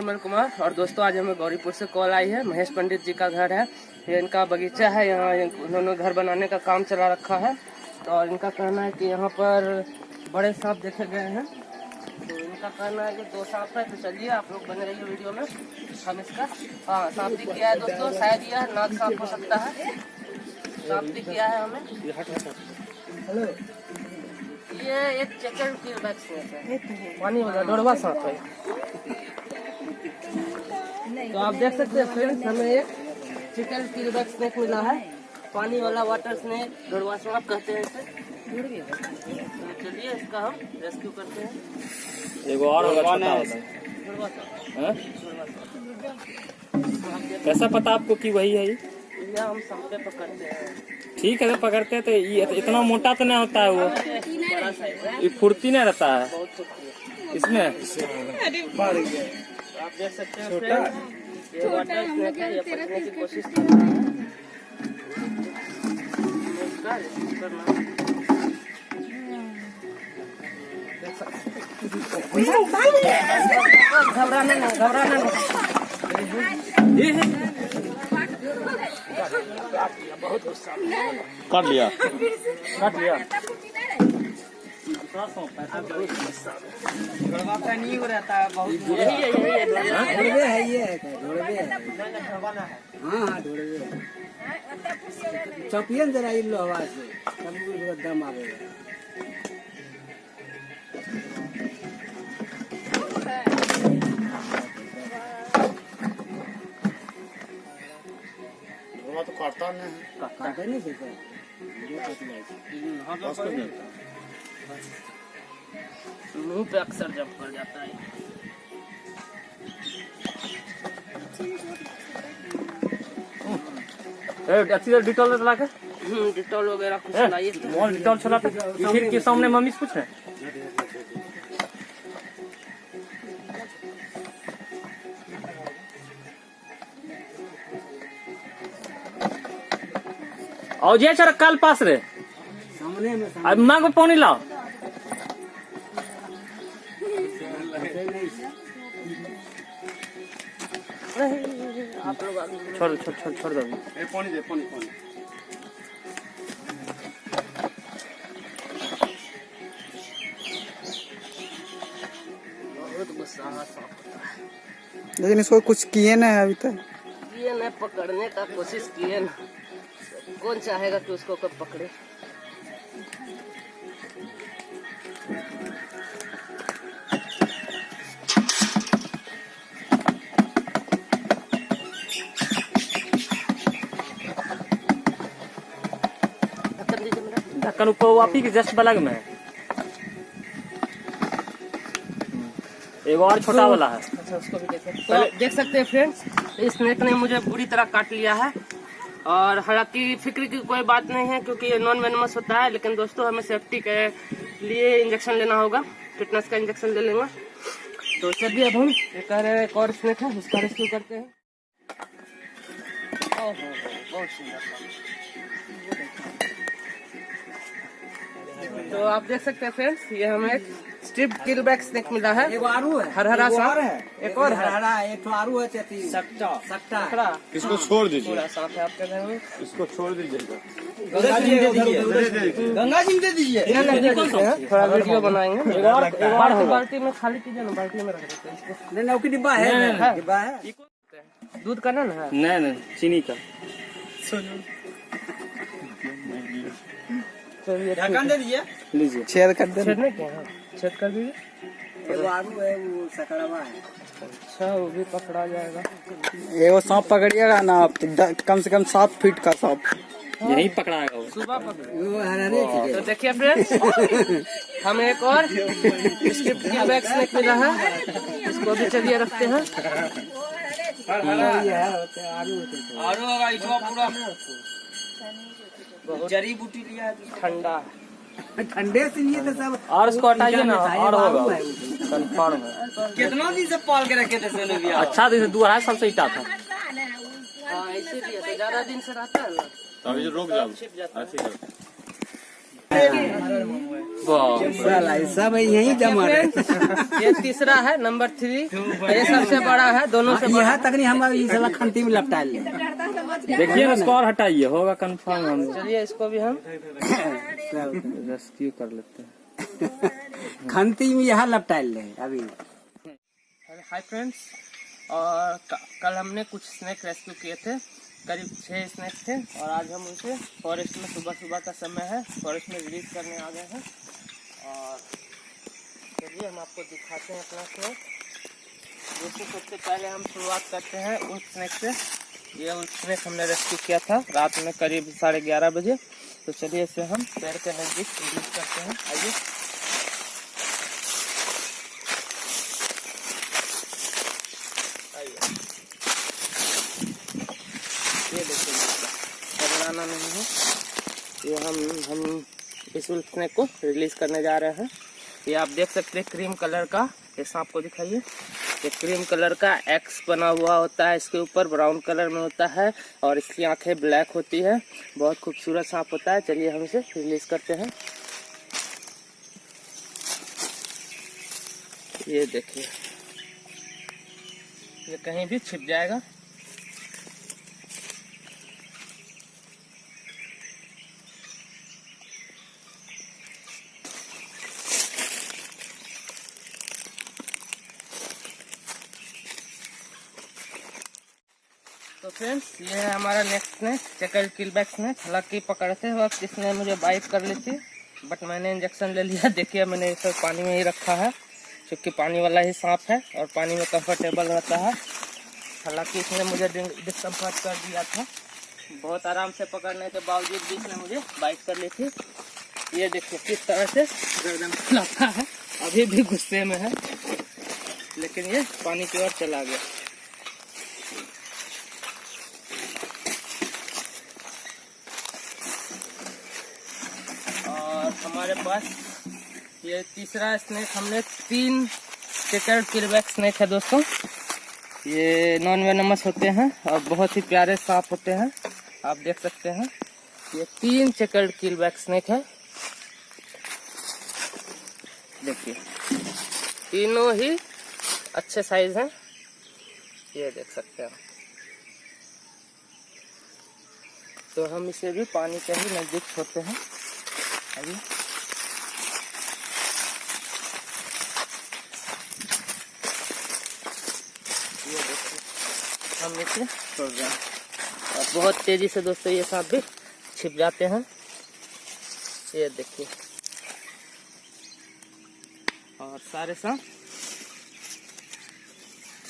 निर्मल कुमार। और दोस्तों आज हमें गौरीपुर से कॉल आई है। महेश पंडित जी का घर है, ये इनका बगीचा है। यहाँ उन्होंने घर बनाने का काम चला रखा है। तो और इनका कहना है कि यहाँ पर बड़े सांप देखे गए हैं। तो इनका कहना है कि 2 सांप है। तो चलिए आप लोग बने रहिए वीडियो में। हम इसका सांप दिख गया है दोस्तों, शायद यह नाग सांप हो सकता है। सांप दिख गया है हमें। हेलो, ये एक चेचर की वैक्सीन है, पानी वाला डोरवा सांप है। तो आप देख सकते हैं फ्रेंड्स, हमें एक चिकन की स्नेक मिला है। पानी वाला वाटर स्नेक, डोरवा सांप कहते हैं इसे। तो चलिए इसका हम रेस्क्यू करते हैं। एगो और होगा छोटा वाला। डोरवा सांप कैसा पता आपको कि वही है ये? हम संपे पकड़ते हैं। ठीक है, तो पकड़ते हैं तो ये इतना मोटा तो नहीं होता है वो, बड़ा साइज है, ये फुर्ती नहीं रहता है बहुत छोटी है इसमें। आप देख सकते हैं फ्रेंड्स, ये वाटर स्नेक है, ये पकड़ने की कोशिश कर रहा है। इसका रेस्क्यू करना है। घबराना नहीं, घबराना नहीं। बहुत गुस्सा काट लिया। नहीं हो रहता है बहुत। यही है ये चौपियन जरा इन लो आवाज से सब दम आवेगा। तो काटता नहीं, काटे नहीं सकते। मुंह पे अक्सर जब कर जाता है। अच्छी तरह डिटॉल चला के, डिटॉल वगैरह कुछ लाइए। डिटॉल चला के फिर के सामने मम्मी से पूछ रहे। और जे चर कल पास रे सामने में अब मांग में पानी लाओ। आप लोग छोड़ दो। पानी दे, पानी बहुत गुस्सा सांप होता है। लेकिन इसको कुछ किए ना अभी तक। ये न पकड़ने का कोशिश किए ना, कौन चाहेगा कि उसको कब पकड़े। ढक्कन ऊपर वापी के जस्ट बलग में है। एक और छोटा वाला है। अच्छा, उसको भी देखें। तो देख सकते हैं फ्रेंड्स, इस स्नेक ने मुझे बुरी तरह काट लिया है। और हालांकि फिक्र की कोई बात नहीं है क्योंकि ये नॉन वेनमस होता है। लेकिन दोस्तों हमें सेफ्टी के लिए इंजेक्शन लेना होगा, टिटनस का इंजेक्शन ले लेंगे। तो चलिए अब हम कह रहे हैं एक और स्नेक है, उसका रेस्क्यू करते हैं। बहुत सुंदर। तो आप देख सकते हैं फ्रेंड्स, ये हमें एक स्ट्रिप किलबैक स्नेक मिला है। एक आरू है, हरा सांप है, एक और हरा, एक तो आरू है, सकटा सकटा। इसको छोड़ दीजिए, पूरा सांप है आपके घर में। इसको छोड़ दीजिएगा। गंगा जी दे दीजिए। थोड़ा वीडियो बनाएंगे। एक और बाल्टी में खाली कीजिए ना, बाल्टी में रख देते हैं इसको। नहीं नहीं, डिब्बा है, डिब्बा है। दूध का ना है? नहीं चीनी का। ढक्कन दे दीजिए, लीजिए। छेद कर दे। छेद नहीं किया है? छेद कर दीजिए। एगो आरू है, वो सकड़वा है। अच्छा, वो भी पकड़ा जाएगा। एगो सांप पकड़िएगा ना आप, कम से कम 7 फीट का सांप यही पकड़ाएगा वो। सुबह पकड़। वो हरारे थे। तो देखिए फ्रेंड्स, हमें एक और स्ट्रिप किलबैक स्नेक मिला है। इसको भी चलिए रखते हैं। आरू होगा इसको पूरा जड़ी बूटी लिया, ठंडा ठंडे से नहीं तो सब। और उसको हटाइए ना, और होगा कंफर्म है। कितना दिन से पाल के रखे थे सोनू भैया? अच्छा दिन से 2-2.5 साल से इटा था। हाँ, इसीलिए तो ज्यादा दिन से रहता है ना, तो अभी रुक जाओ। छिप जाता है। ठीक है। सब यही जमा ये तीसरा है, नंबर 3। ये सबसे बड़ा है, दोनों से बड़ा। यहाँ तक नहीं हम इस साला खंती में लपटा ले। देखिए इसको और हटाइए, होगा कंफर्म। हम चलिए इसको भी हम रेस्क्यू कर लेते हैं। खंती में यहाँ लपटा ले अभी। हाय फ्रेंड्स, और कल हमने कुछ स्नैक रेस्क्यू किए थे, करीब 6 स्नैक थे, और आज हम उसे फॉरेस्ट में सुबह का समय है, फॉरेस्ट में रिलीज करने आ गए हैं। और चलिए हम आपको दिखाते हैं अपना स्नैक। दोस्तों सबसे पहले हम शुरुआत करते हैं उस स्नैक से। ये उस स्नैक हमने रेस्क्यू किया था रात में करीब 11:30 बजे। तो चलिए इसे हम पेड़ के नज़दीक रिलीज करते हैं। आइए। ये देखिए, घबराना नहीं है। ये हम इस स्नैक को रिलीज करने जा रहे हैं। ये आप देख सकते हैं क्रीम कलर का, ये सांप को दिखाइए। ये क्रीम कलर का एक्स बना हुआ होता है, इसके ऊपर ब्राउन कलर में होता है और इसकी आंखें ब्लैक होती है। बहुत खूबसूरत सांप होता है। चलिए हम इसे रिलीज करते हैं। ये देखिए, ये कहीं भी छिप जाएगा। तो फ्रेंड्स, ये है हमारा नेक्स्ट स्नैक, चेकर्ड किलबैक स्नैक। हालांकि पकड़ते वक्त इसने मुझे बाइट कर ली थी, बट मैंने इंजेक्शन ले लिया। देखिए मैंने इसे पानी में ही रखा है, क्योंकि पानी वाला ही सांप है और पानी में कंफर्टेबल रहता है। हालांकि इसने मुझे डिस्कम्फर्ट कर दिया था। बहुत आराम से पकड़ने के बावजूद भी इसने मुझे बाइट कर ली थी। ये देखिए किस तरह से गर्दन फुलाता है, अभी भी गुस्से में है, लेकिन ये पानी की ओर चला गया। हमारे पास ये तीसरा स्नैक, हमने 3 चेकर्ड किलबैक स्नैक है दोस्तों। ये नॉन वेनमस होते हैं और बहुत ही प्यारे सांप होते हैं, आप देख सकते हैं। ये 3 चेकर्ड किलबैक स्नैक है। देखिए तीनों ही अच्छे साइज हैं, ये देख सकते हैं। तो हम इसे भी पानी के ही नजदीक छोड़ते हैं। आइए। ये देखिए हम इसे छोड़ रहे हैं और बहुत तेजी से दोस्तों ये सांप भी छिप जाते हैं। ये देखिए, और सारे सांप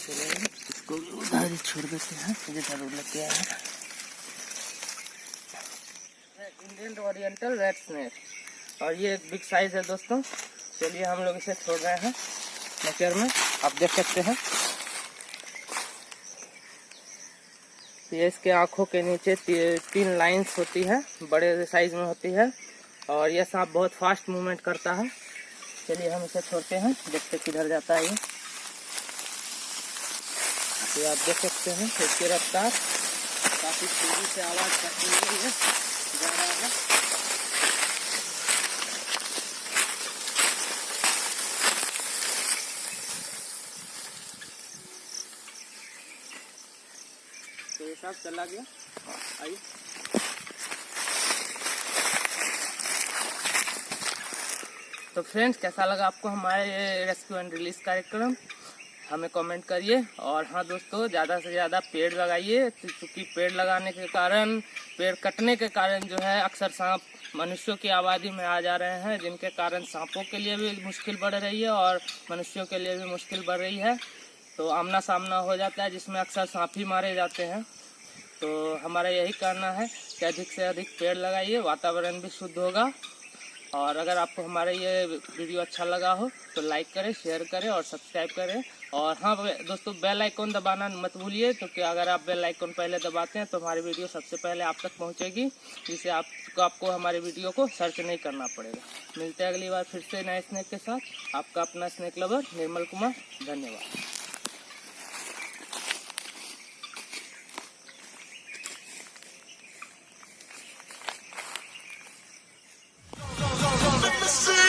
इसको उधर ही छोड़ देते हैं जिधर वो लेके आए हैं। इंडियन ओरिएंटल रेड स्नैक, और ये एक बिग साइज है दोस्तों। चलिए हम लोग इसे छोड़ रहे हैं नेचर में, आप देख सकते हैं। ये इसके आंखों के नीचे 3 लाइंस होती है, बड़े साइज में होती है, और यह सांप बहुत फास्ट मूवमेंट करता है। चलिए हम इसे छोड़ते हैं, देखते किधर जाता है ये आप देख सकते हैं। इसकी रफ्तार काफी तेजी से आवाज करती हुई है जा रहा है। तो ये सब चला गया। आइए। तो फ्रेंड्स, कैसा लगा आपको हमारे ये रेस्क्यू एंड रिलीज कार्यक्रम, हमें कमेंट करिए। और हाँ दोस्तों, ज़्यादा से ज़्यादा पेड़ लगाइए, क्योंकि पेड़ लगाने के कारण, पेड़ कटने के कारण जो है अक्सर सांप मनुष्यों की आबादी में आ जा रहे हैं, जिनके कारण सांपों के लिए भी मुश्किल बढ़ रही है और मनुष्यों के लिए भी मुश्किल बढ़ रही है। तो आमना सामना हो जाता है, जिसमें अक्सर सांप ही मारे जाते हैं। तो हमारा यही कहना है कि अधिक से अधिक पेड़ लगाइए, वातावरण भी शुद्ध होगा। और अगर आपको हमारा ये वीडियो अच्छा लगा हो तो लाइक करें, शेयर करें और सब्सक्राइब करें। और हाँ दोस्तों, बेल आइकॉन दबाना मत भूलिए, क्योंकि अगर आप बेल आइकॉन पहले दबाते हैं तो हमारी वीडियो सबसे पहले आप तक पहुंचेगी, जिससे आपको हमारे वीडियो को सर्च नहीं करना पड़ेगा। मिलते हैं अगली बार फिर से नए स्नैक के साथ। आपका अपना स्नैक लवर निर्मल कुमार, धन्यवाद। the city.